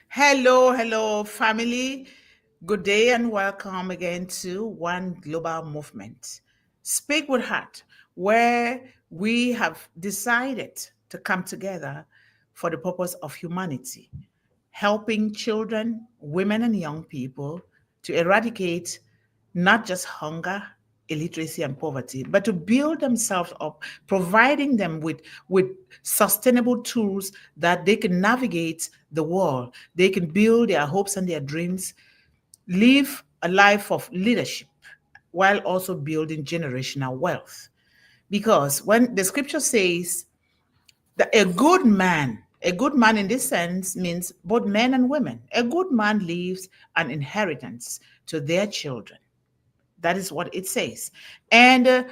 Hello, family. Good day and welcome again to One Global Movement. Speak with Heart, where we have decided to come together for the purpose of humanity, helping children, women, and young people to eradicate not just hunger, illiteracy, and poverty, but to build themselves up, providing them with sustainable tools that they can navigate the world. They can build their hopes and their dreams, live a life of leadership while also building generational wealth. Because when the scripture says that a good man in this sense means both men and women, a good man leaves an inheritance to their children. That is what it says. And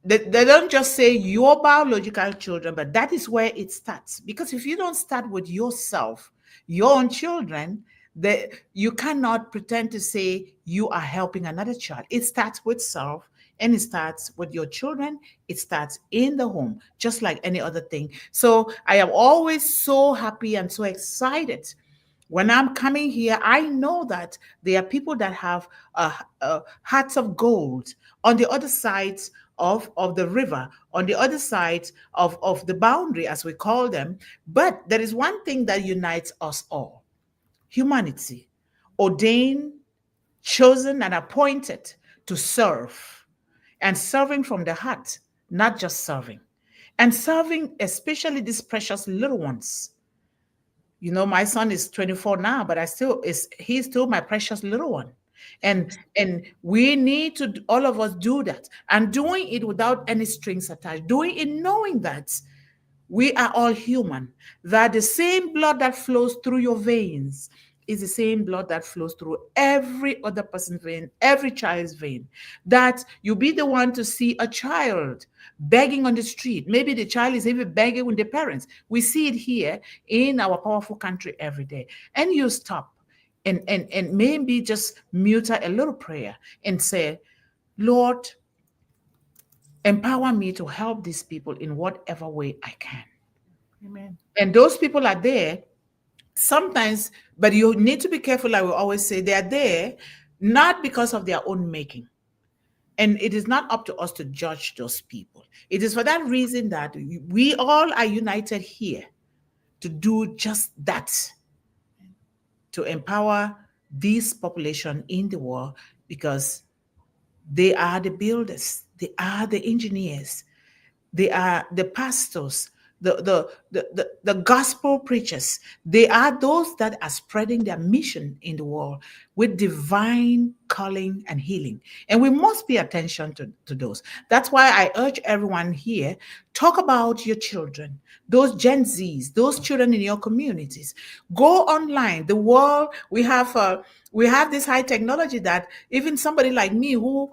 they don't just say your biological children, but that is where it starts. Because if you don't start with yourself, your own children, you cannot pretend to say you are helping another child. It starts with self and it starts with your children. It starts in the home, just like any other thing. So I am always so happy and so excited when I'm coming here. I know that there are people that have hearts of gold on the other side of the river, on the other side of the boundary, as we call them. But there is one thing that unites us all: humanity, ordained, chosen, and appointed to serve, and serving from the heart, not just serving, and serving especially these precious little ones. My son is 24 now, but he's still my precious little one. And we need to all of us do that, and doing it without any strings attached, doing it knowing that we are all human, that the same blood that flows through your veins is the same blood that flows through every other person's vein, every child's vein. That you be the one to see a child begging on the street. Maybe the child is even begging with the parents. We see it here in our powerful country every day. And you stop and maybe just mutter a little prayer and say, Lord, empower me to help these people in whatever way I can. Amen. And those people are there sometimes, but you need to be careful. Like we always say, they are there not because of their own making. And it is not up to us to judge those people. It is for that reason that we all are united here to do just that, to empower this population in the world, because they are the builders, they are the engineers, they are the pastors, the gospel preachers. They are those that are spreading their mission in the world with divine calling and healing. And we must pay attention to those. That's why I urge everyone here, talk about your children, those Gen Zs, those children in your communities. Go online. The world, we have this high technology that even somebody like me who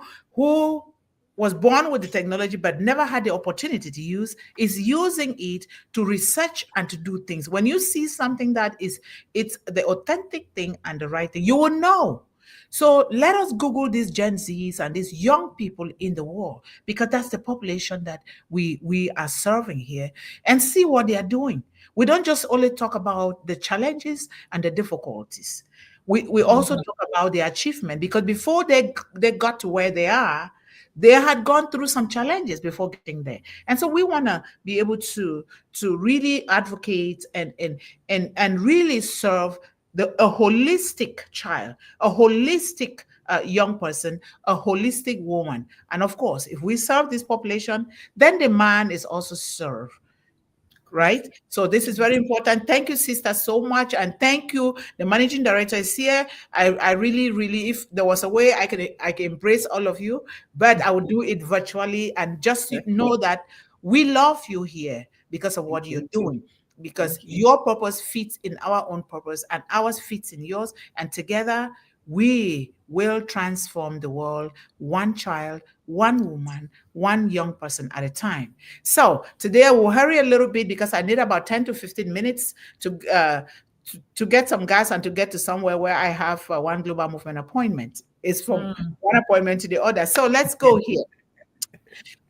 was born with the technology but never had the opportunity to use, is using it to research and to do things. When you see something that it's the authentic thing and the right thing, you will know. So let us Google these Gen Zs and these young people in the world, because that's the population that we are serving here, and see what they are doing. We don't just only talk about the challenges and the difficulties. We also Mhm. talk about the achievement, because before they got to where they are, they had gone through some challenges before getting there. And so we want to be able to really advocate and really serve a holistic child, a holistic young person, a holistic woman. And of course, if we serve this population, then the man is also served, right? So this is very important. Thank you, sister, so much. And thank you. The managing director is here. I really, really, if there was a way I can embrace all of you, but I would do it virtually. And just know that we love you here because of Thank what you're you. doing. Because Thank you. your purpose fits in our own purpose, and ours fits in yours. And together we will transform the world, one child, one woman, one young person at a time. So today I will hurry a little bit because I need about 10 to 15 minutes to get some gas and to get to somewhere where I have one global movement appointment. It's from Mm. one appointment to the other. So let's go here.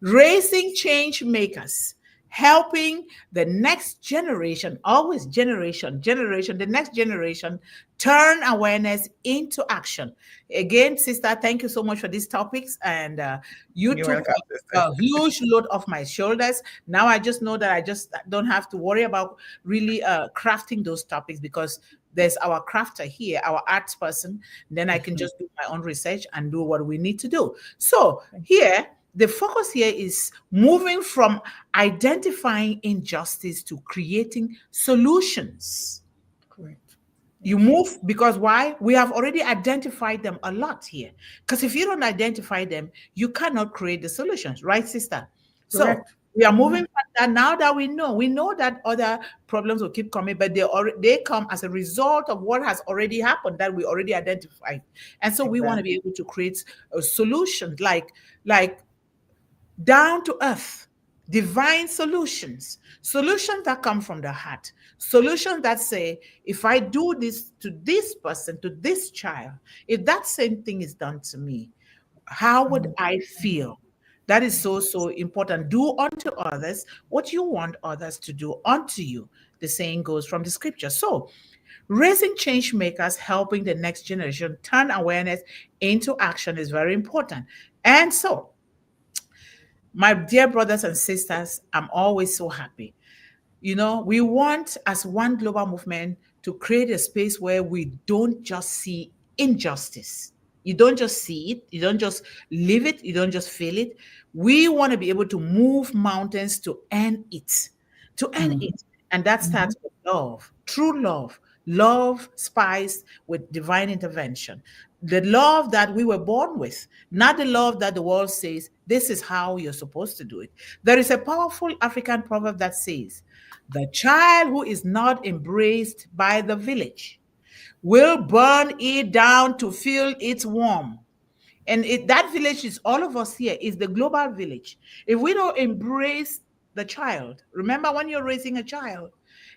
Raising change makers helping the next generation, always generation, the next generation turn awareness into action. Again, sister, thank you so much for these topics. And you You're took welcome, sister. a huge load off my shoulders. Now I just know that I just don't have to worry about really crafting those topics, because there's our crafter here, our arts person. Then I can just do my own research and do what we need to do. So here, the focus here is moving from identifying injustice to creating solutions. Correct. You Yes. move because why? We have already identified them a lot here. Because if you don't identify them, you cannot create the solutions, right, sister? So Correct. we are moving Mhm. from that. Now that we know that other problems will keep coming, but they come as a result of what has already happened that we already identified. And so we want to be Exactly. able to create a solution like down to earth, divine solutions, solutions that come from the heart, solutions that say, if I do this to this person, to this child, if that same thing is done to me, how would Mhm. I feel? That is Mhm. so, so important. Do unto others what you want others to do unto you. The saying goes from the scripture. So, raising change makers, helping the next generation turn awareness into action is very important. And so, my dear brothers and sisters, I'm always so happy. We want, as one global movement, to create a space where we don't just see injustice. You don't just see it, you don't just live it, you don't just feel it. We want to be able to move mountains to end it, to end Mhm. it. And that Mhm. starts with love, true love, love spiced with divine intervention. The love that we were born with, not the love that the world says, this is how you're supposed to do it. There is a powerful African proverb that says, the child who is not embraced by the village will burn it down to feel its warmth. And that village is all of us here, is the global village. If we don't embrace the child, remember when you're raising a child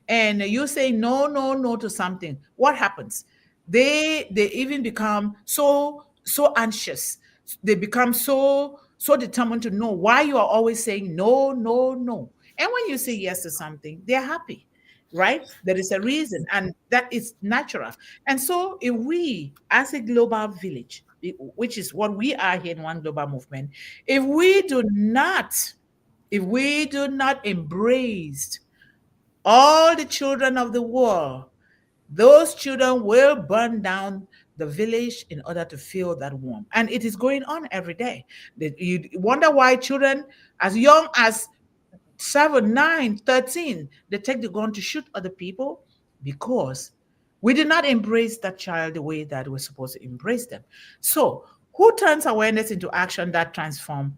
and you say no, no, no to something, what happens? They even become so anxious. They become so determined to know why you are always saying no, no, no. And when you say yes to something, they're happy, right? There is a reason, and that is natural. And so, if we, as a global village, which is what we are here in One Global Movement, if we do not embrace all the children of the world, those children will burn down the village in order to feel that warmth. And it is going on every day. You wonder why children as young as 7, 9, 13, they take the gun to shoot other people, because we did not embrace that child the way that we're supposed to embrace them. So, who turns awareness into action that transforms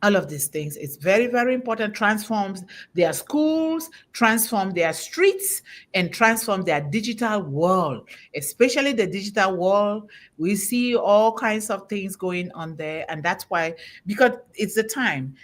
all of these things? It's very, very important. Transforms their schools, transform their streets, and transform their digital world. Especially the digital world, we see all kinds of things going on there. And that's why, because it's the time.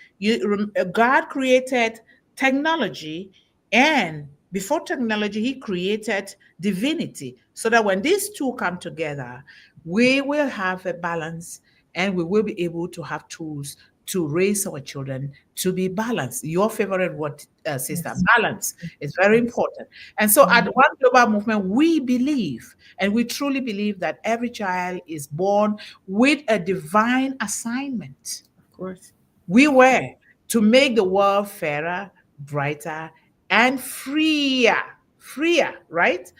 God created technology, and before technology, he created divinity, so that when these two come together, we will have a balance, and we will be able to have tools to raise our children to be balanced. Your favorite word, sister, Yes. balance, is very Yes. important. And so at Mhm. One Global Movement, we believe, and we truly believe, that every child is born with a divine assignment. Of course. We were to make the world fairer, brighter, and freer. Freer, right?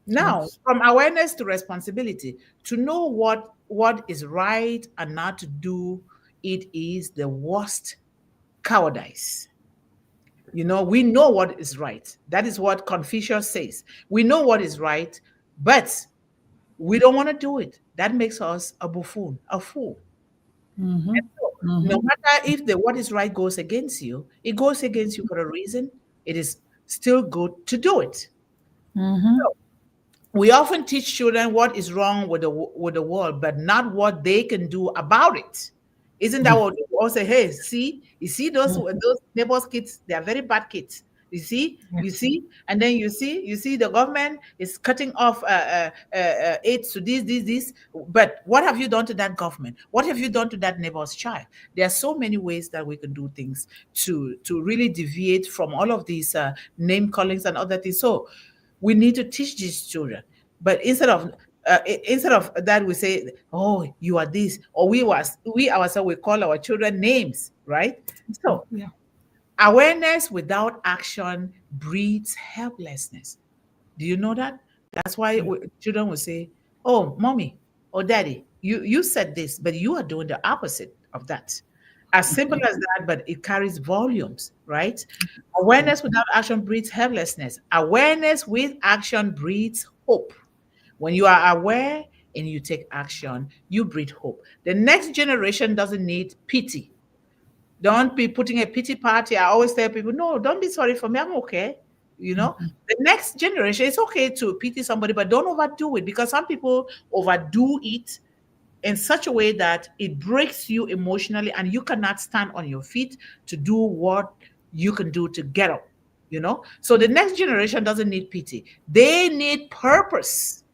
Now, Yes. from awareness to responsibility, to know what is right and not to do it is the worst cowardice. We know what is right. That is what Confucius says. We know what is right, but we don't want to do it. That makes us a buffoon, a fool. Mhm. So, no Mhm. matter if the what is right goes against you, it goes against you for a reason. It is still good to do it. Mhm. So, we often teach children what is wrong with the world, but not what they can do about it. Isn't that what we all say? Hey, see, you see those neighbors' kids? They are very bad kids. You see, and then you see the government is cutting off aids to this. But what have you done to that government? What have you done to that neighbor's child? There are so many ways that we can do things to really deviate from all of these name callings and other things. So we need to teach these children. But instead of that, we say, "Oh, you are this," or we ourselves we call our children names, right? So Yeah. awareness without action breeds helplessness. Do you know that? That's why Yeah. children will say, "Oh, mommy or daddy, you said this, but you are doing the opposite of that." As simple as that, but it carries volumes, right? Awareness without action breeds helplessness. Awareness with action breeds hope. When you are aware and you take action, you breed hope. The next generation doesn't need pity. Don't be putting a pity party. I always tell people, no, don't be sorry for me. I'm okay. You know, the next generation, it's okay to pity somebody, but don't overdo it because some people overdo it in such a way that it breaks you emotionally and you cannot stand on your feet to do what you can do to get up. So the next generation doesn't need pity, they need purpose.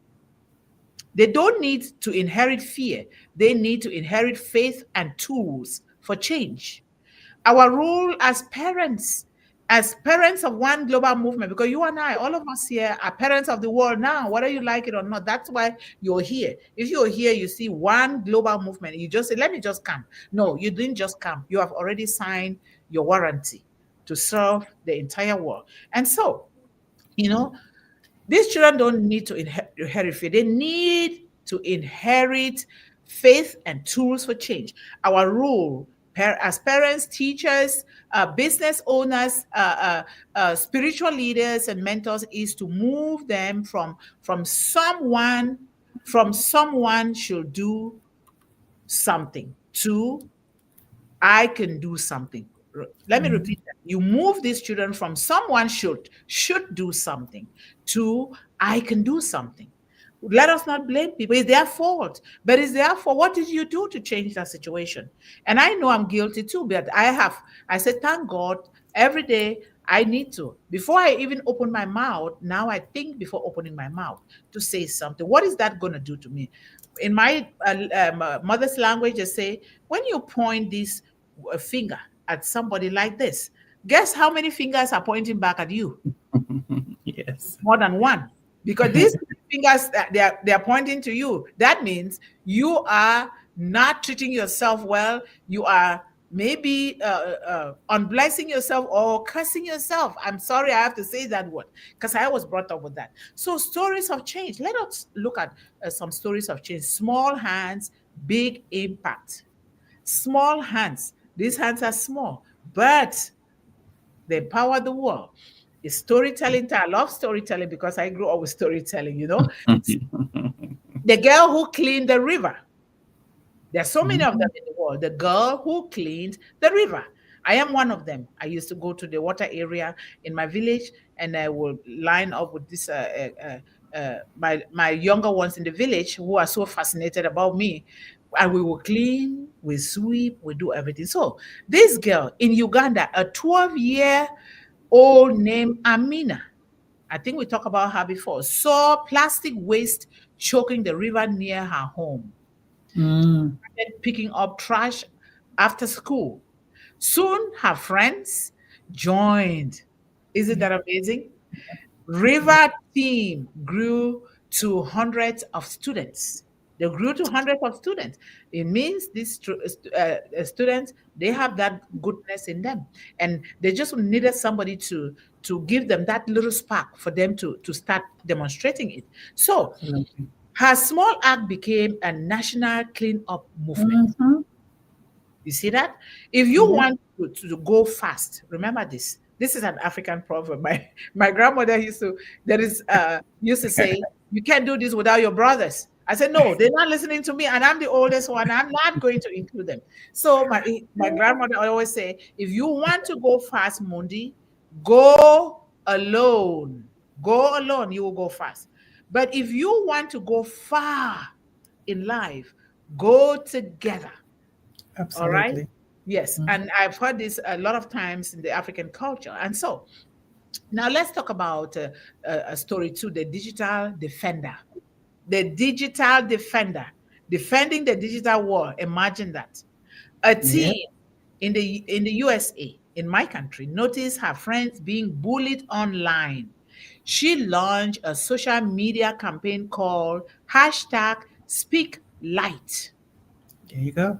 They don't need to inherit fear, they need to inherit faith and tools for change. Our role as parents of one global movement, because you and I, all of us here, are parents of the world now, whether you like it or not. That's why you're here. If you're here, you see one global movement, you just say, let me just come. No, you didn't just come. You have already signed your warranty to serve the entire world. And so, you know, these children don't need to inherit faith. They need to inherit faith and tools for change. Our role as parents, teachers, business owners, spiritual leaders, and mentors is to move them from someone should do something to I can do something. Let me repeat that. You move these children from someone should do something to I can do something. Let us not blame people. It's their fault. But it's their fault. What did you do to change that situation? And I know I'm guilty too, but I said, thank God, every day I need to. Before I even open my mouth, now I think before opening my mouth to say something. What is that going to do to me? In my mother's language, they say, when you point this finger at somebody like this, guess how many fingers are pointing back at you? Yes. More than one. Because these fingers, they're pointing to you. That means you are not treating yourself well. You are maybe unblessing yourself or cursing yourself. I'm sorry I have to say that word because I was brought up with that. So stories of change. Let us look at some stories of change. Small hands, big impact. Small hands. These hands are small, but they empower the world. It's storytelling. I love storytelling because I grew up with storytelling. The girl who cleaned the river. There are so many of them in the world. The girl who cleaned the river. I am one of them. I used to go to the water area in my village, and I will line up with this my younger ones in the village who are so fascinated about me, and we will clean, we sweep, we do everything. So this girl in Uganda, a 12-year-old named Amina, I think we talked about her before, saw plastic waste choking the river near her home, Mm. picking up trash after school. Soon her friends joined. Isn't that amazing? River team grew to hundreds of students. They grew to hundreds of students. It means these students, they have that goodness in them, and they just needed somebody to give them that little spark for them to start demonstrating it. So Absolutely. her small act became a national cleanup movement. Mm-hmm. You see that? If you Yeah. want to go fast, remember this. This is an African proverb. My grandmother used to say, "You can't do this without your brothers." I said, "No, they're not listening to me, and I'm the oldest one. I'm not going to include them." So my grandmother always say, "If you want to go fast, Mundih, go alone. Go alone. You will go fast. But if you want to go far in life, go together." All right. Absolutely. Yes. Mm. And I've heard this a lot of times in the African culture. And so Now let's talk about a story too, the digital defender. The digital defender, defending the digital war. Imagine that. A Yeah. teen in the USA, in my country, noticed her friends being bullied online. She launched a social media campaign called hashtag Speak Light. There you go.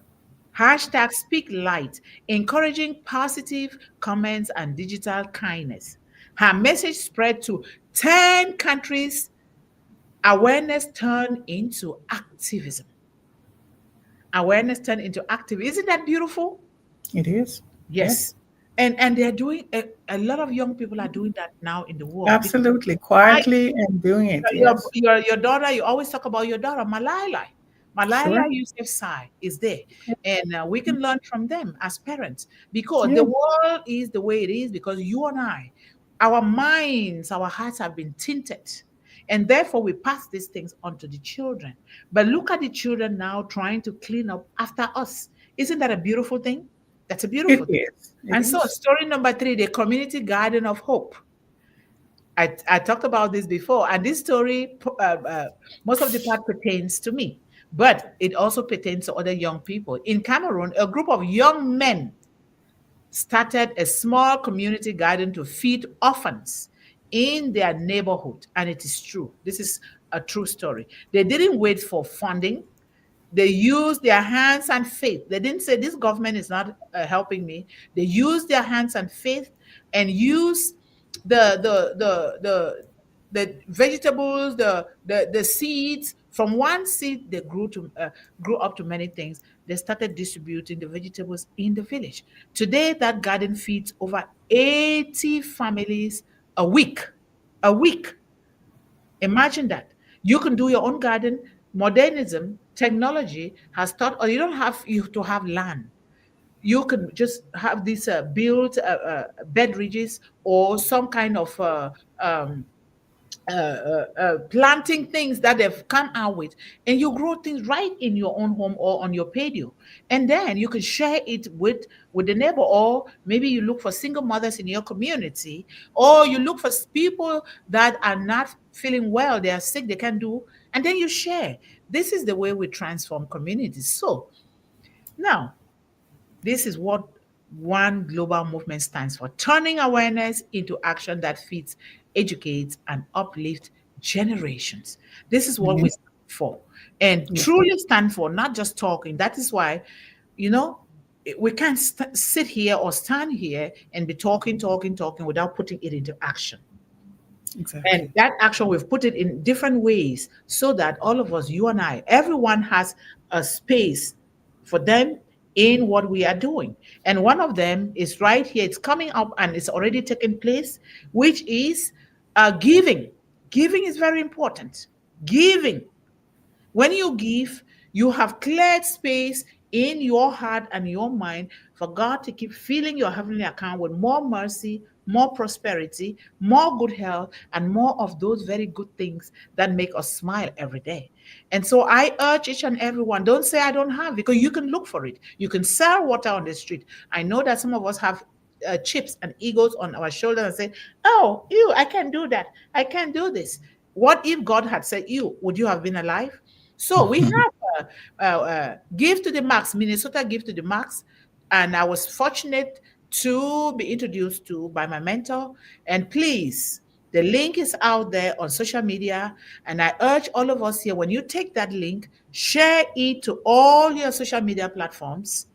Hashtag Speak Light, encouraging positive comments and digital kindness. Her message spread to 10 countries. Awareness turned into activism. Awareness turned into activism. Isn't that beautiful? It is. Yes. Yes. And they're doing a lot of young people are doing that now in the world. Absolutely. I Quietly and doing it. Yes. your daughter, you always talk about your daughter, Malala Sure. Yousafzai is there, and we can learn from them as parents because the Yeah. world is the way it is because you and I, our minds, our hearts have been tinted, and therefore we pass these things on to the children. But look at the children now trying to clean up after us. Isn't that a beautiful thing? That's a It beautiful thing. is. It And so, is. story number 3, the community garden of hope. I talked about this before, and this story, most of the part pertains to me, but it also pertains to other young people. In Cameroon, a group of young men started a small community garden to feed orphans in their neighborhood. And it is true. This is a true story. They didn't wait for funding. They used their hands and faith. They didn't say this government is not helping me. They used their hands and faith and used the the the the the vegetables, the seeds. From one seed, they grew up to many things. They started distributing the vegetables in the village. Today, that garden feeds over 80 families a week. A week. Imagine that. You can do your own garden. Modernism, technology has taught, or you don't have you to have land. You can just have these built bed ridges or some kind of planting things that they've come out with, and you grow things right in your own home or on your patio, and then you can share it with the neighbor, or maybe you look for single mothers in your community, or you look for people that are not feeling well, they are sick, they can do, and then you share. This is the way we transform communities. So now this is what one global movement stands for, turning awareness into action that feeds, educates, and uplifts generations. This is what Yeah. we stand for and Yeah. truly stand for, not just talking. That is why, you know, we can't sit here or stand here and be talking, talking, talking without putting it into action. And Exactly. that action, we've put it in different ways so that all of us, you and I, everyone has a space for them in what we are doing. And one of them is right here. It's coming up and it's already taken place, which is giving. Giving is very important. Giving. When you give, you have cleared space in your heart and your mind for God to keep filling your heavenly account with more mercy, more prosperity, more good health, and more of those very good things that make us smile every day. And so I urge each and everyone, don't say I don't have, because you can look for it. You can sell water on the street. I know that some of us have chips and egos on our shoulders and say, oh, you, I can't do that. I can't do this. What if God had said you? Would you have been alive? So we have Give to the Max, Minnesota Give to the Max. And I was fortunate to be introduced to by my mentor. And please, the link is out there on social media. And I urge all of us here, when you take that link, share it to all your social media platforms,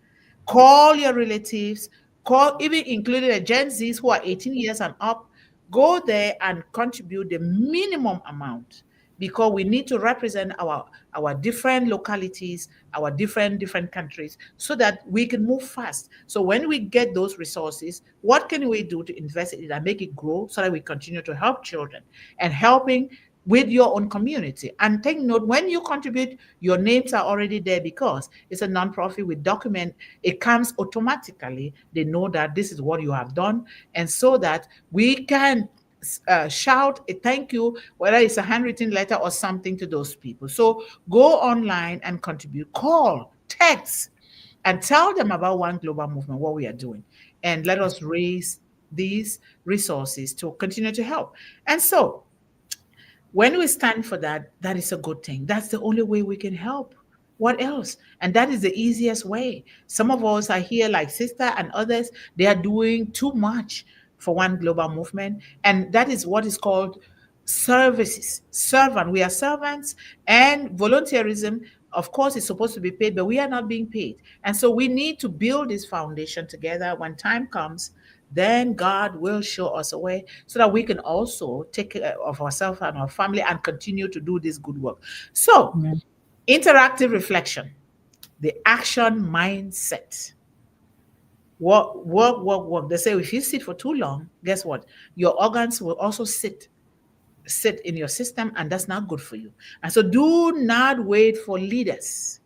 call your relatives, call even including the Gen Zs who are 18 years and up, go there and contribute the minimum amount because we need to represent our different localities, our different countries, so that we can move fast. So when we get those resources, what can we do to invest in it and make it grow so that we continue to help children and helping with your own community? And take note, when you contribute, your names are already there because it's a nonprofit with document. It comes automatically. They know that this is what you have done, and so that we can shout a thank you, whether it's a handwritten letter or something to those people. So go online and contribute, call, text, and tell them about One Global Movement, what we are doing. And let us raise these resources to continue to help. And so when we stand for that, that is a good thing. That's the only way we can help. What else? And that is the easiest way. Some of us are here, like Sister and others, they are doing too much for one global movement. And that is what is called services. Servant. We are servants, and volunteerism, of course, is supposed to be paid, but we are not being paid. And so we need to build this foundation together. When time comes, then God will show us a way so that we can also take care of ourselves and our family and continue to do this good work. So, Amen. interactive reflection, the action mindset. Work, work, work, work. They say if you sit for too long, guess what? Your organs will also sit in your system, and that's not good for you. And so do not wait for leaders,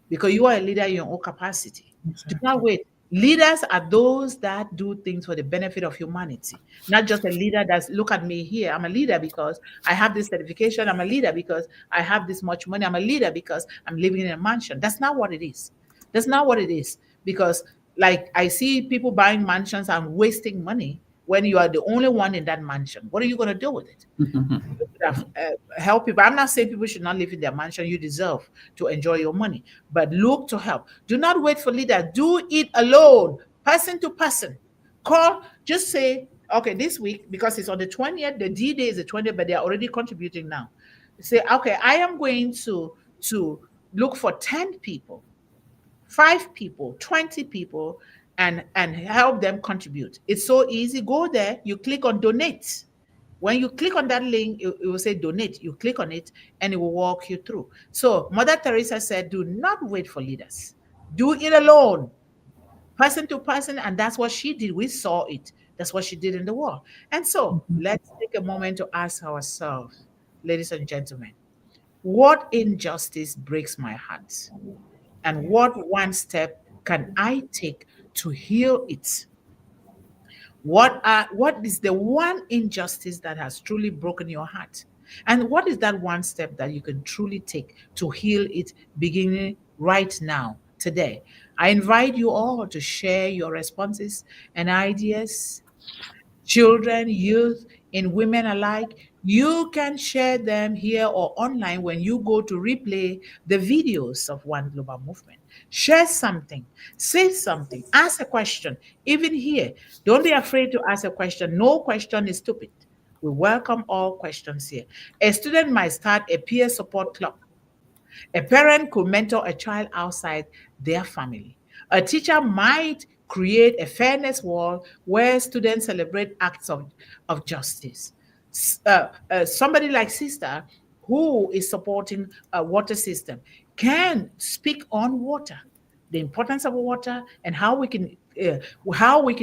because you are a leader in your own capacity. Do not Exactly. wait. Leaders are those that do things for the benefit of humanity, not just a leader that's look at me here. I'm a leader because I have this certification. I'm a leader because I have this much money. I'm a leader because I'm living in a mansion. That's not what it is. That's not what it is. Because, like, I see people buying mansions and wasting money when you are the only one in that mansion. What are you going to do with it? Have, help people. I'm not saying people should not live in their mansion. You deserve to enjoy your money, but look to help. Do not wait for leaders. Do it alone, person to person. Call, just say, okay, this week, because it's on the 20th, the D day is the 20th, but they're already contributing now. Say, okay, I am going to look for 10 people, 5 people, 20 people, and help them contribute. It's so easy. Go there, you click on donate. When you click on that link, it will say donate. You click on it and it will walk you through. So Mother Teresa said, do not wait for leaders. Do it alone, person to person. And that's what she did. We saw it. That's what she did in the world. And so let's take a moment to ask ourselves, ladies and gentlemen, what injustice breaks my heart? And what one step can I take to heal it? What is the one injustice that has truly broken your heart? And what is that one step that you can truly take to heal it, beginning right now, today? I invite you all to share your responses and ideas, children, youth, and women alike. You can share them here or online when you go to replay the videos of One Global Movement. Share something, say something, ask a question. Even here, don't be afraid to ask a question. No question is stupid. We welcome all questions here. A student might start a peer support club. A parent could mentor a child outside their family. A teacher might create a fairness wall where students celebrate acts of justice. Somebody like Sister, who is supporting a water system, can speak on water, the importance of water, and how we can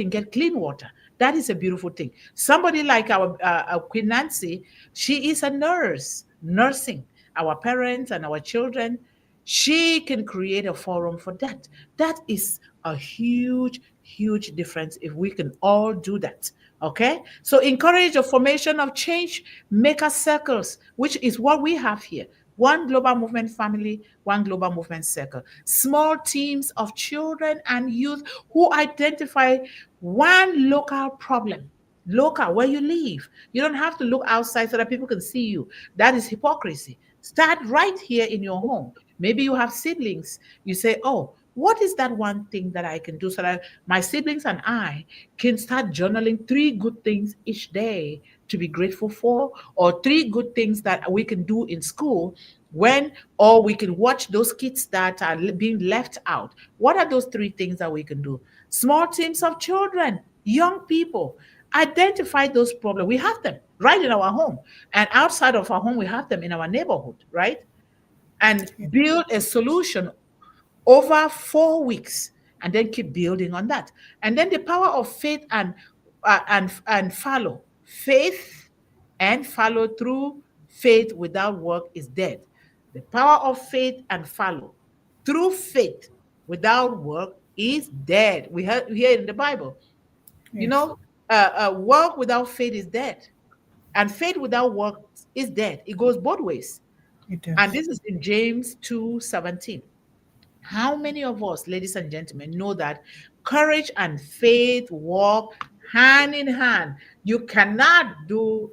get clean water. That is a beautiful thing. Somebody like our Queen Nancy, she is a nurse, nursing our parents and our children. She can create a forum for that. That is a huge, huge difference if we can all do that. Okay, so encourage the formation of change maker circles, which is what we have here. One global movement family, one global movement circle. Small teams of children and youth who identify one local problem. Local, where you live. You don't have to look outside so that people can see you. That is hypocrisy. Start right here in your home. Maybe you have siblings. You say, oh, what is that one thing that I can do so that my siblings and I can start journaling 3 good things each day to be grateful for, or 3 good things that we can do in school when, or we can watch those kids that are being left out. What are those 3 things that we can do? Small teams of children, young people, identify those problems. We have them right in our home, and outside of our home, we have them in our neighborhood, right? And Yeah. build a solution over 4 weeks, and then keep building on that. And then the power of faith and follow. Faith and follow through. Faith without work is dead. The power of faith and follow through faith without work is dead. We hear in the Bible. You Yes, know, work without faith is dead, and faith without work is dead. It goes both ways. it And does. this is in James 2:17. How many of us, ladies and gentlemen, know that courage and faith walk hand in hand. You cannot do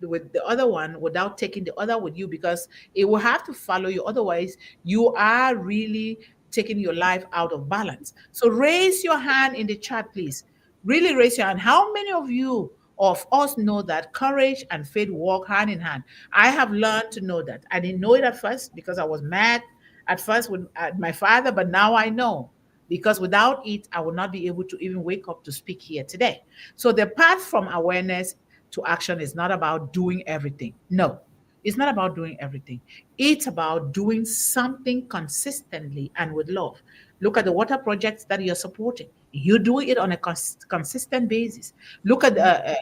with the other one without taking the other with you, because it will have to follow you. Otherwise, you are really taking your life out of balance. So raise your hand in the chat, please. Really raise your hand. How many of you of us know that courage and faith walk hand in hand? I have learned to know that. I didn't know it at first because I was mad at first with my father, but now I know, because without it, I would not be able to even wake up to speak here today. So the path from awareness to action is not about doing everything. No, it's not about doing everything. It's about doing something consistently and with love. Look at the water projects that you're supporting. You do it on a consistent basis. Look at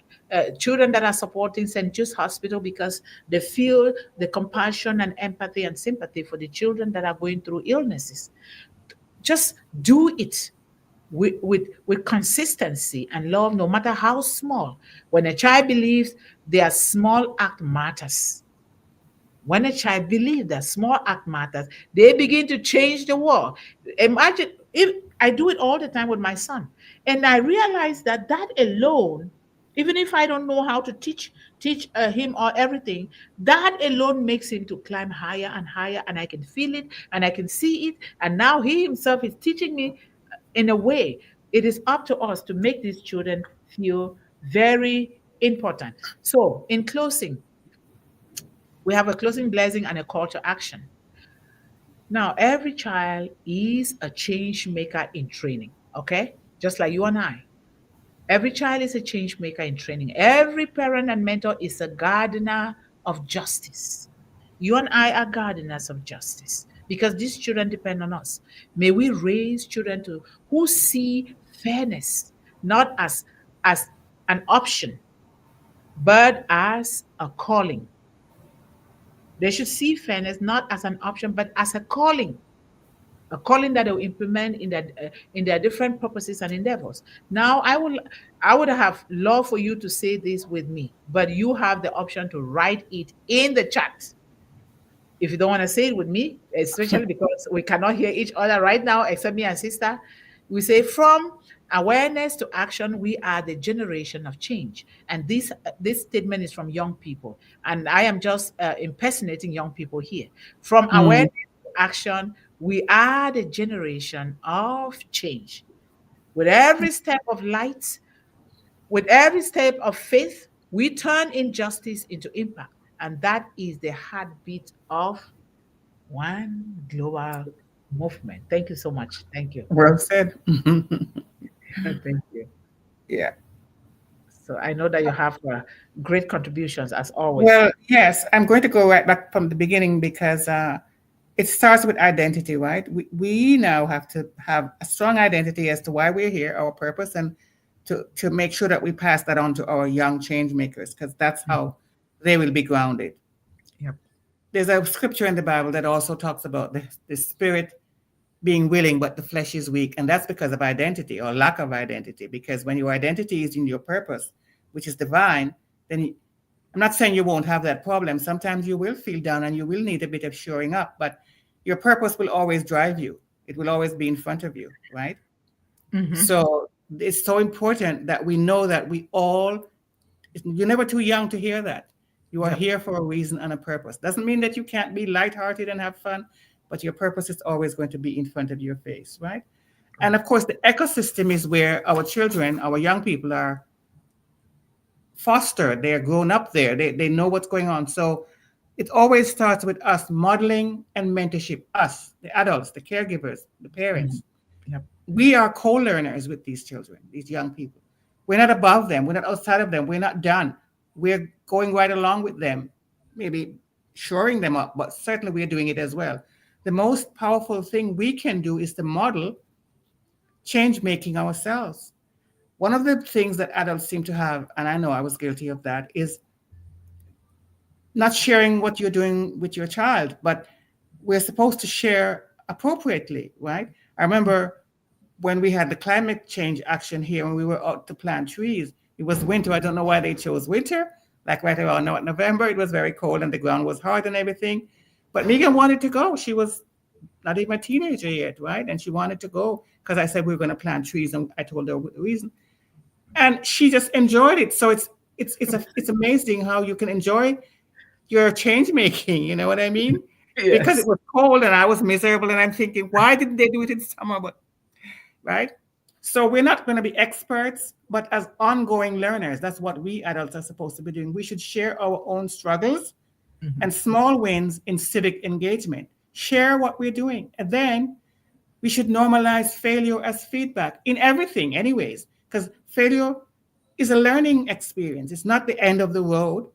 children that are supporting St. Jude's Hospital because they feel the compassion and empathy and sympathy for the children that are going through illnesses. Just do it with consistency and love, no matter how small. When a child believes their small act matters, when a child believes that small act matters, they begin to change the world. Imagine, if I do it all the time with my son, and I realize that that alone, even if I don't know how to teach him or everything, that alone makes him to climb higher and higher, and I can feel it and I can see it. And now he himself is teaching me in a way. It is up to us to make these children feel very important. So, in closing, we have a closing blessing and a call to action. Now, every child is a change maker in training, okay? Just like you and I. Every child is a change maker in training. Every parent and mentor is a gardener of justice. You and I are gardeners of justice because these children depend on us. May we raise children to who see fairness not as an option, but as a calling. They should see fairness not as an option, but as a calling that they will implement in their different purposes and endeavors. Now, I would have loved for you to say this with me, but you have the option to write it in the chat. If you don't want to say it with me, especially because we cannot hear each other right now, except me and sister, we say from awareness to action, we are the generation of change. And this statement is from young people, and I am just impersonating young people here. From Mm. awareness to action, we are the generation of change. With every step of light, with every step of faith, we turn injustice into impact. And that is the heartbeat of one global movement. Thank you so much. Thank you. Well said. Thank you. Yeah. So I know that you have great contributions as always. Well, yes, I'm going to go right back from the beginning because it starts with identity, right? We now have to have a strong identity as to why we're here, our purpose, and to make sure that we pass that on to our young change makers, because that's how they will be grounded. Yep. There's a scripture in the Bible that also talks about the spirit being willing, but the flesh is weak. And that's because of identity or lack of identity. Because when your identity is in your purpose, which is divine, then I'm not saying you won't have that problem. Sometimes you will feel down and you will need a bit of shoring up, but your purpose will always drive you. It will always be in front of you, right? Mm-hmm. So it's so important that we know that you're never too young to hear that. You are Yep. here for a reason and a purpose. Doesn't mean that you can't be lighthearted and have fun, but your purpose is always going to be in front of your face, right? And of course, the ecosystem is where our children, our young people are fostered. They're grown up there. They know what's going on. So it always starts with us modeling and mentorship, us, the adults, the caregivers, the Mm-hmm. parents. Yep. We are co-learners with these children, these young people. We're not above them. We're not outside of them. We're not done. We're going right along with them, maybe shoring them up, but certainly we're doing it as well. The most powerful thing we can do is to model change making ourselves. One of the things that adults seem to have, and I know I was guilty of that, is not sharing what you're doing with your child, but we're supposed to share appropriately, right? I remember when we had the climate change action here, when we were out to plant trees, it was winter. I don't know why they chose winter, like right around November. It was very cold and the ground was hard and everything. But Megan wanted to go. She was not even a teenager yet, right? And she wanted to go because I said we were going to plant trees, and I told her the reason. and she just enjoyed it. So it's amazing how you can enjoy your change making. You know what I mean? Because it Yes. was cold and I was miserable, and I'm thinking, why didn't they do it in summer? But right. So we're not going to be experts, but as ongoing learners, that's what we adults are supposed to be doing. We should share our own struggles and small wins in civic engagement. Share what we're doing, and then we should normalize failure as feedback in everything, anyways, because failure is a learning experience. It's not the end of the road.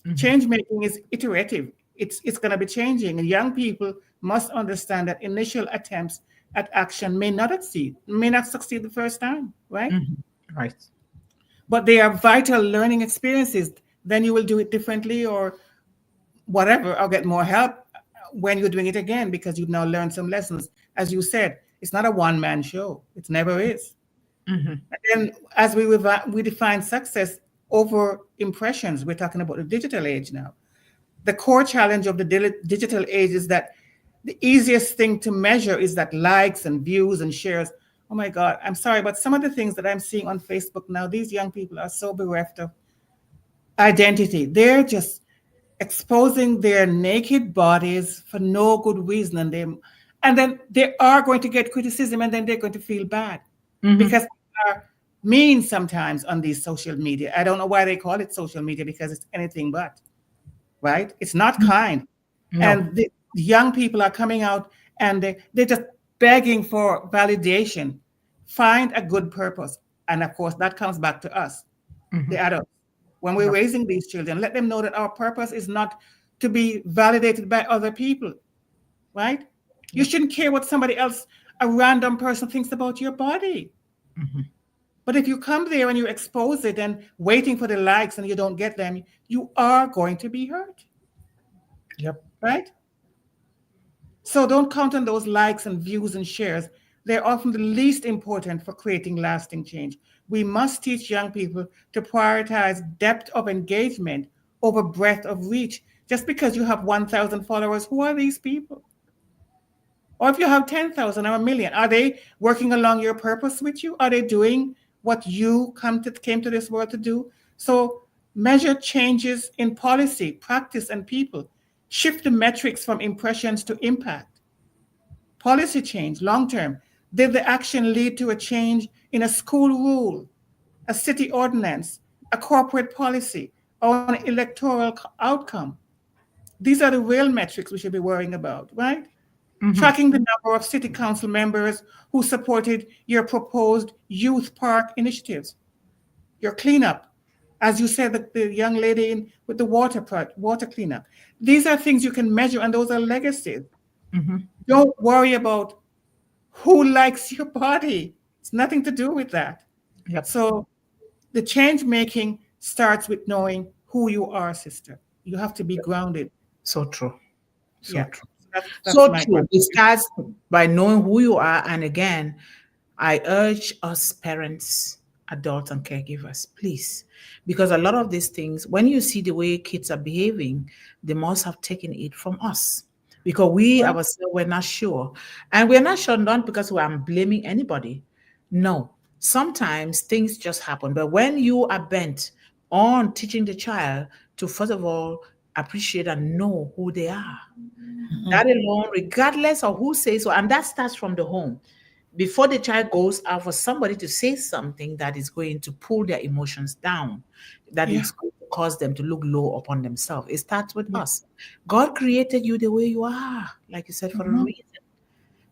Mhm. Change making is iterative. It's going to be changing, and young people must understand that initial attempts at action may not succeed the first time, right? Mhm. Right. But they are vital learning experiences. Then you will do it differently or whatever, or get more help when you're doing it again because you've now learned some lessons. As you said, it's not a one-man show. It never is. Mhm. And then as we define success over impressions, we're talking about the digital age now. The core challenge of the digital age is that the easiest thing to measure is that likes and views and shares. Oh my God, I'm sorry, but some of the things that I'm seeing on Facebook now, these young people are so bereft of identity. They're just exposing their naked bodies for no good reason, and then they are going to get criticism, and then they're going to feel bad Mhm. because they are mean sometimes on these social media. I don't know why they call it social media because it's anything but, right? It's not kind. No. And the young people are coming out and they're just begging for validation. Find a good purpose. And of course, that comes back to us, the Mhm. adults. When we're Yep. raising these children, let them know that our purpose is not to be validated by other people, right? You Yep. shouldn't care what somebody else, a random person, thinks about your body. Mhm. But if you come there and you expose it and waiting for the likes and you don't get them, you are going to be hurt, Yep. right? So don't count on those likes and views and shares. They're often the least important for creating lasting change. We must teach young people to prioritize depth of engagement over breadth of reach. Just because you have 1,000 followers, who are these people? Or if you have 10,000 or a million, are they working along your purpose with you? Are they doing what you came to this world to do? So measure changes in policy, practice, and people. Shift the metrics from impressions to impact. Policy change, long term. Did the action lead to a change in a school rule, a city ordinance, a corporate policy, or an electoral outcome? These are the real metrics we should be worrying about, right? Mhm. Tracking the number of city council members who supported your proposed youth park initiatives, your cleanup, as you said, the young lady with the water cleanup. These are things you can measure, and those are legacies. Mhm. Don't worry about who likes your body. It's nothing to do with that. Yep. So the change making starts with knowing who you are, sister. You have to be grounded. So true. So Yeah. true. That's So my true. It starts by knowing who you are. And again, I urge us parents, adults, and caregivers, please, because a lot of these things, when you see the way kids are behaving, they must have taken it from us because we right. ourselves were not sure. And we're not sure not because we are blaming anybody. No, sometimes things just happen. But when you are bent on teaching the child to, first of all, appreciate and know who they are, that alone, regardless of who says so, and that starts from the home. Before the child goes out, for somebody to say something that is going to pull their emotions down, that Yeah. is going to cause them to look low upon themselves. It starts with Yeah. us. God created you the way you are, like you said, for a Mhm. reason.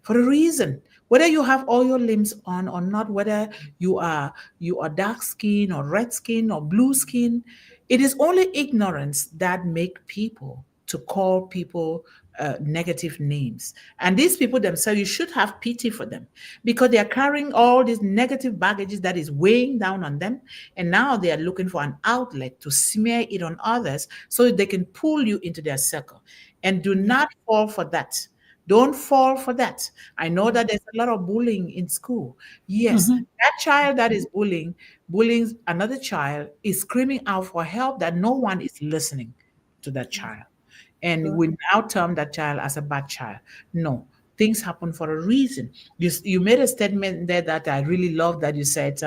For a reason. Whether you have all your limbs on or not, whether you are dark skin or red skin or blue skin, it is only ignorance that make people to call people negative names. And these people themselves, you should have pity for them because they are carrying all these negative baggages that is weighing down on them. And now they are looking for an outlet to smear it on others so they can pull you into their circle. And do Yeah. not fall for that. Don't fall for that. I know that there's a lot of bullying in school. Yes, Mhm. that child that is bullying another child is screaming out for help that no one is listening to that child. And Sure. we now term that child as a bad child. No, things happen for a reason. You made a statement there that I really love that you said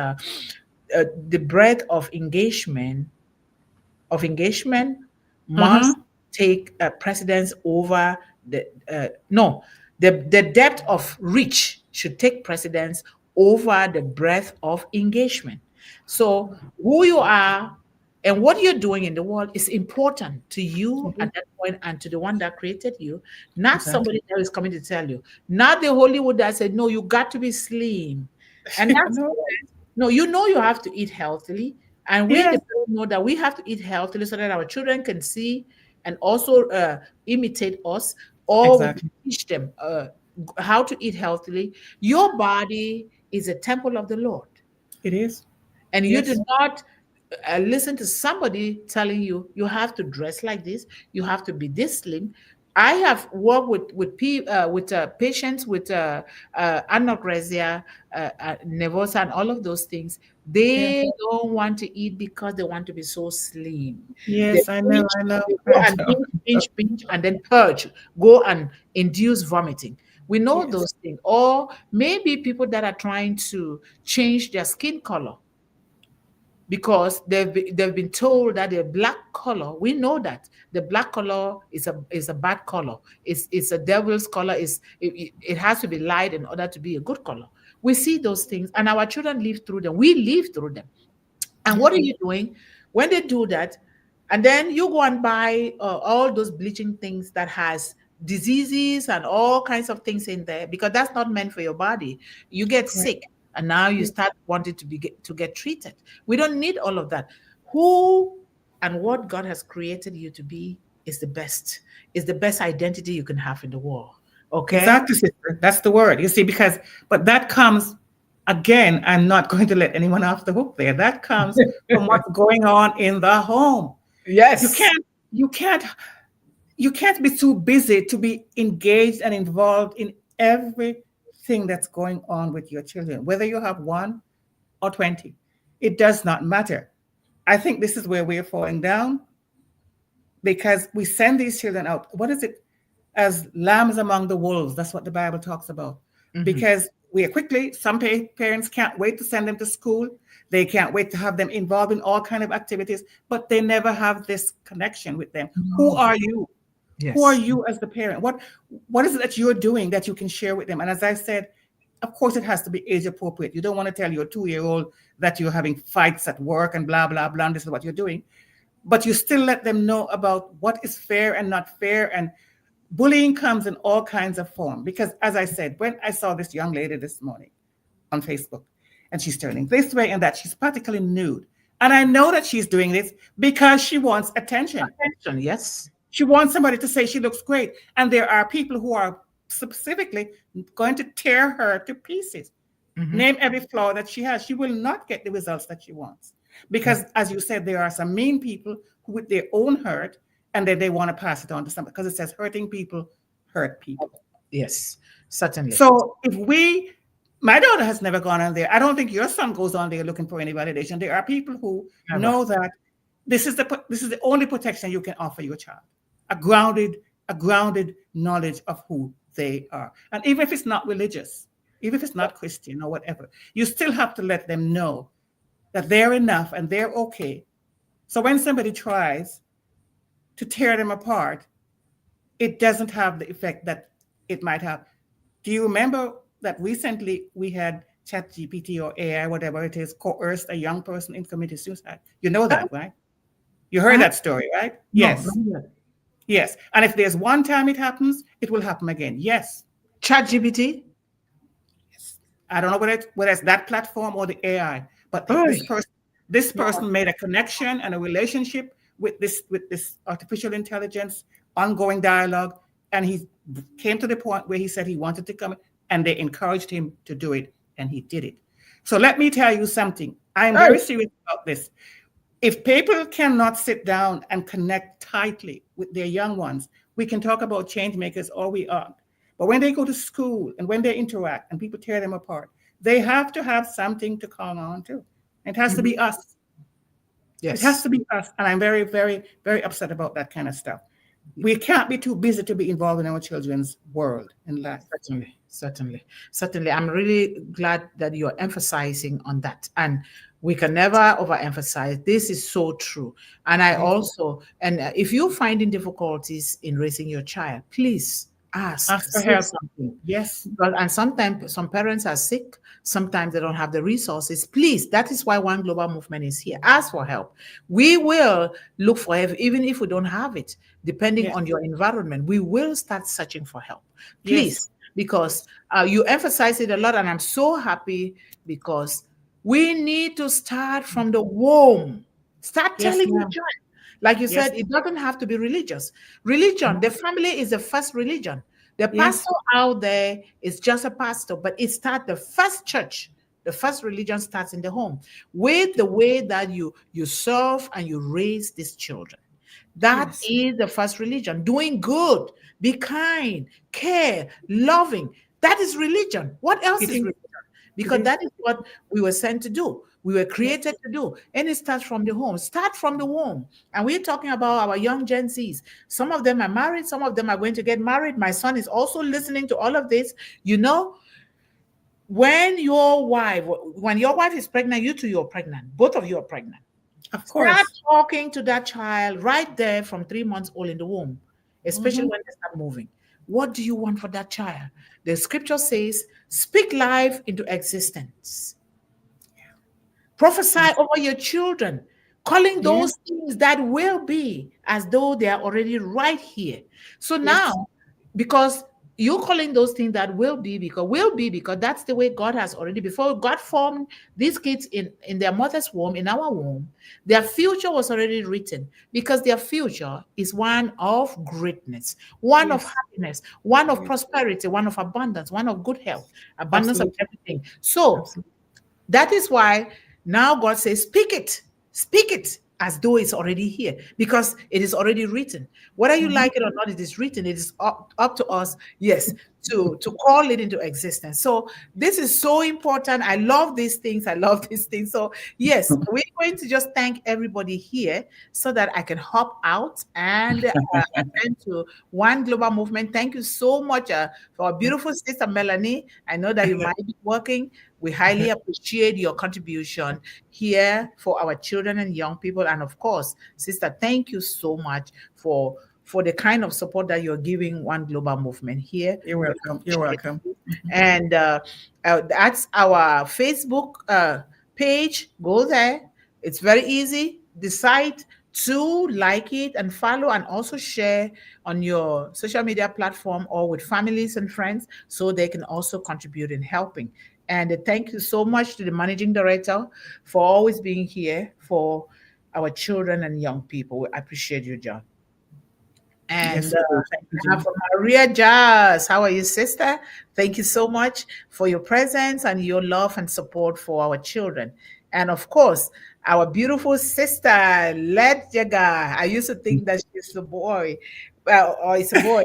the breadth of engagement must Mm-hmm. take precedence over the no the depth of reach should take precedence over the breadth of engagement. So who you are and what you're doing in the world is important to you Mm-hmm. at that point and to the one that created you, not Exactly. somebody that is coming to tell you, not the Hollywood that said no, you got to be slim. And that's No. no, you know you have to eat healthily. And we, the Yes. parents, know that we have to eat healthily so that our children can see and also imitate us, or we can Exactly. teach them how to eat healthily. Your body is a temple of the Lord. It is. And you do Yes. not listen to somebody telling you you have to dress like this, you have to be this slim. I have worked with patients with anorexia, nervosa, and all of those things. Yeah. They don't want to eat because they want to be so slim. They Yes, I know. binge, I know. they go I and know. binge, binge, binge, and then purge, go and induce vomiting. We know Yes. those things. Or maybe people that are trying to change their skin color because they've been told that the black color, we know that the black color is a bad color. It's a devil's color. It has to be light in order to be a good color. We see those things and our children live through them. We live through them. And Yeah. what are you doing when they do that? And then you go and buy all those bleaching things that has diseases and all kinds of things in there because that's not meant for your body. You get Correct. sick, and now you Yeah. start wanting to get treated. We don't need all of that. Who and what God has created you to be is the best. Is the best identity you can have in the world. Okay. Exactly, sister. That's the word. You see, because but that comes again, I'm not going to let anyone off the hook there. That comes from what's going on in the home. You Yes. can't, you can't, you can't be too busy to be engaged and involved in everything that's going on with your children, whether you have one or 20. It does not matter. I think this is where we're falling down because we send these children out. What is it? As lambs among the wolves. That's what the Bible talks about. Mhm. Because we are quickly, some parents can't wait to send them to school. They can't wait to have them involved in all kind of activities, but they never have this connection with them. Who No. are you? Who are Yes. you as the parent? What is it that you're doing that you can share with them? And as I said, of course, it has to be age appropriate. You don't want to tell your 2-year-old that you're having fights at work and blah, blah, blah, and this is what you're doing. But you still let them know about what is fair and not fair. And bullying comes in all kinds of form. Because as I said, when I saw this young lady this morning on Facebook, and she's turning this way and that, she's practically nude. And I know that she's doing this because she wants attention. Attention. Yes. She wants somebody to say she looks great. And there are people who are specifically going to tear her to pieces. Mhm. Name every flaw that she has. She will not get the results that she wants. Because, as you said, there are some mean people who, with their own hurt, and then they want to pass it on to somebody because it says hurting people hurt people. Yes, certainly. So, my daughter has never gone on there. I don't think your son goes on there looking for any validation. There are people who Never. know that this is the only protection you can offer your child. A grounded knowledge of who they are. And even if it's not religious, even if it's not Christian or whatever, you still have to let them know that they're enough and they're okay. So when somebody tries to tear them apart, it doesn't have the effect that it might have. Do you remember that recently we had ChatGPT or AI, whatever it is, coerced a young person into committing suicide? You know Uh, that, right? You heard uh, that story, right? no, not Yes. yet. Yes. And if there's one time it happens, it will happen again. Yes. ChatGPT. I don't know whether it's that platform or the AI, but Oh, this no. person made a connection and a relationship with this artificial intelligence, ongoing dialogue, and he came to the point where he said he wanted to come, and they encouraged him to do it, and he did it. So let me tell you something. I am Oh, very serious about this. If people cannot sit down and connect tightly with their young ones, we can talk about change makers all we are. But when they go to school and when they interact and people tear them apart, they have to have something to call on to. It has to mhm. be us. It has Yes, to be us. And I'm very, very, very upset about that kind of stuff. We can't be too busy to be involved in our children's world and life. certainly, certainly, certainly. I'm really glad that you're emphasizing on that. And We can never overemphasize. This is so true. And I Yes. also, and if you're finding difficulties in raising your child, please ask, Ask for seek help. something. Yes. Because, and sometimes some parents are sick, sometimes they don't have the resources. Please, that is why One Global Movement is here. Ask for help. We will look for help, even if we don't have it, depending Yes. on your environment. We will start searching for help. Yes. Please, because Yes. you emphasize it a lot, and I'm so happy because we need to start from the womb. Start Yes, telling your ma'am. child. Like you Yes. said, it doesn't have to be religious. Religion, the family is the first religion. The Yes. pastor out there is just a pastor, but it starts the first church. The first religion starts in the home with the way that you serve and you raise these children. That Yes. is the first religion. Doing good, be kind, care, loving. That is religion. What else It is is. religion? It Because is. that is what we were sent to do. We were Yes. created to do. And it starts from the home. Start from the womb. And we're talking about our young Gen Zs. Some of them are married, some of them are going to get married. My son is also listening to all of this. You know, when your wife is pregnant, you two, you're pregnant. Both of you are pregnant. Of Start course. talking to that child right there from 3 months old in the womb, especially Mm-hmm. when they start moving. What do you want for that child? The scripture says, speak life into existence. Prophesy Yes. over your children, calling Yes. those things that will be as though they are already right here. So Yes. now, because you're calling those things that will be because that's the way God has already, before God formed these kids in their mother's womb, in our womb, their future was already written, because their future is one of greatness, one of Yes. happiness, one of Yes. prosperity, one of abundance, one of good health, abundance of Absolutely. everything. So Absolutely. that is why now God says, speak it as though it's already here, because it is already written. Whether you Mm-hmm. like it or not, it is written. It is up to us, yes, to call it into existence. So this is so important. I love these things. I love these things. So yes, we're going to just thank everybody here so that I can hop out and attend to One Global Movement. Thank you so much for our beautiful sister Melanie. I know that you might be working. We highly appreciate your contribution here for our children and young people. And of course, sister, thank you so much for the kind of support that you're giving One Global Movement here. You're We welcome. You're appreciate welcome. it. And that's our Facebook page. Go there. It's very easy. Decide to like it and follow, and also share on your social media platform or with families and friends, so they can also contribute in helping. And thank you so much to the managing director for always being here for our children and young people. We appreciate you, John. And Yes, we do. Thank you, now Jane. for Maria Jazz, how are you, sister? Thank you so much for your presence and your love and support for our children. And of course, our beautiful sister, Let Jaga. I used to think that she's a boy, well, or it's a boy.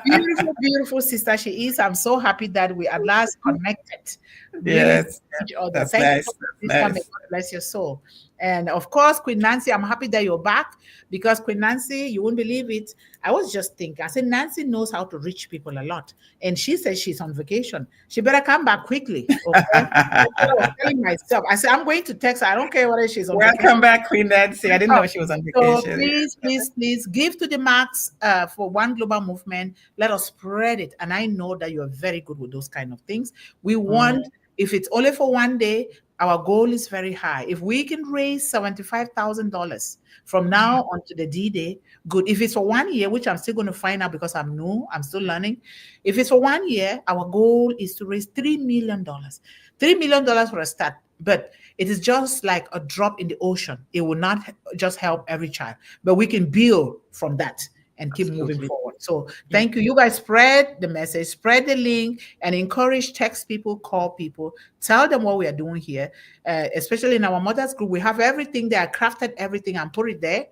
Beautiful, beautiful sister she is. I'm so happy that we at last connected, really Yes. see each other. That's Thank you so nice. much, That's sister. May nice. God bless your soul. And of course, Queen Nancy, I'm happy that you're back, because Queen Nancy, you won't believe it. I was just thinking, I said, Nancy knows how to reach people a lot. And she says she's on vacation. She better come back quickly. Okay. That's what I was telling myself. I said, I'm going to text her. I don't care whether she's on vacation. Welcome back, Queen Nancy. I didn't Oh, know she was on so vacation. please, please, please give to the max for One Global Movement. Let us spread it. And I know that you are very good with those kind of things. We Mm, want, if it's only for one day, our goal is very high. If we can raise $75,000 from now on to the D Day, good. If it's for 1 year, which I'm still going to find out because I'm new, I'm still learning. If it's for 1 year, our goal is to raise $3 million. $3 million for a start. But it is just like a drop in the ocean. It will not just help every child, but we can build from that and keep moving absolutely. forward. So Yeah. thank you. You guys spread the message, spread the link, and encourage, text people, call people, tell them what we are doing here. Especially in our mothers group, we have everything there. I crafted everything and put it there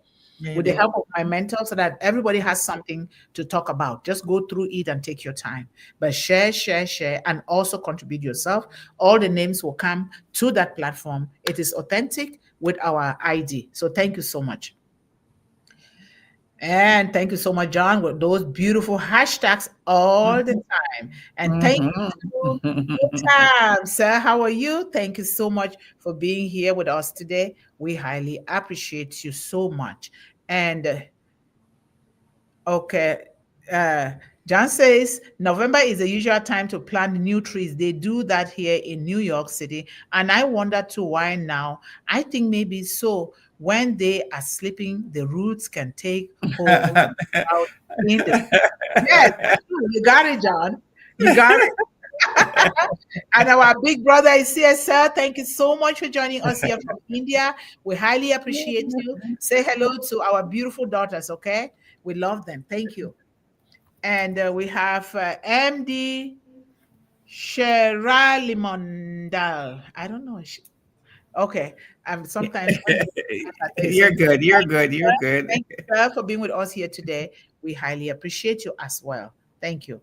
with the Maybe. help of my mentor, so that everybody has something to talk about. Just go through it and take your time. But share, and also contribute yourself. All the names will come to that platform. It is authentic with our ID. So thank you so much. And thank you so much, John, with those beautiful hashtags all the Mhm, time. And thank you, mhm. good time, sir. How are you? Thank you so much for being here with us today. We highly appreciate you so much. And okay. Uh, John says November is the usual time to plant new trees. They do that here in New York City. And I wonder too why now. I think maybe so when they are sleeping, the roots can take hold out in the yes, true. You got it, John. You got it. And our big brother is here, sir. Thank you so much for joining us here from India. We highly appreciate you. Say hello to our beautiful daughters, okay? We love them. Thank you. And we have MD Sheralimondal. I don't know. Okay. Sometimes when they say You're something, good. You're good. You're good. thank you, sir, for being with us here today. We highly appreciate you as well. Thank you.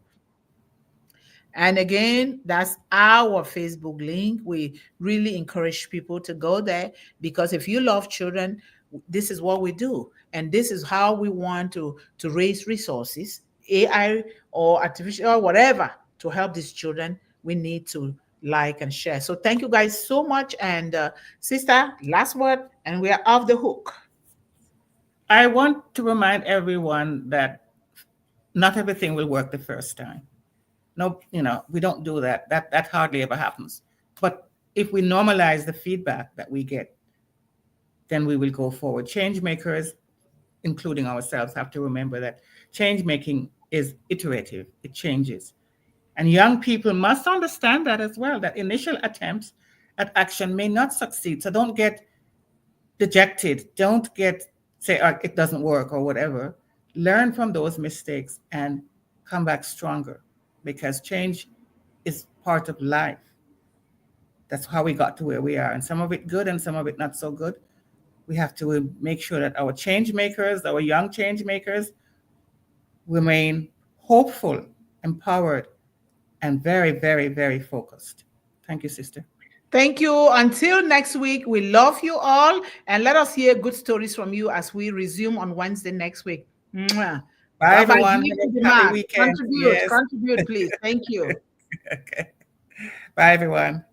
And again, that's our Facebook link. We really encourage people to go there because if you love children, this is what we do. And this is how we want to raise resources, AI or artificial or whatever, to help these children. We need to like and share. So thank you guys so much. And sister, last word, and we are off the hook. I want to remind everyone that not everything will work the first time. No, we don't do that. That hardly ever happens. But if we normalize the feedback that we get, then we will go forward. Change makers, including ourselves, have to remember that change making is iterative. It changes. And young people must understand that as well, that initial attempts at action may not succeed. So don't get dejected. Don't get say oh, it doesn't work or whatever. Learn from those mistakes and come back stronger because change is part of life. That's how we got to where we are. And some of it good and some of it not so good. We have to make sure that our change makers, our young change makers, remain hopeful, empowered, and very, very, very focused. Thank you, sister. Thank you. Until next week, we love you all and let us hear good stories from you as we resume on Wednesday next week. Mwah. Bye, Bye bye. everyone. Give Have to the a happy mark. weekend. Contribute. Yes. Contribute, please. Thank you. Okay. Bye, everyone.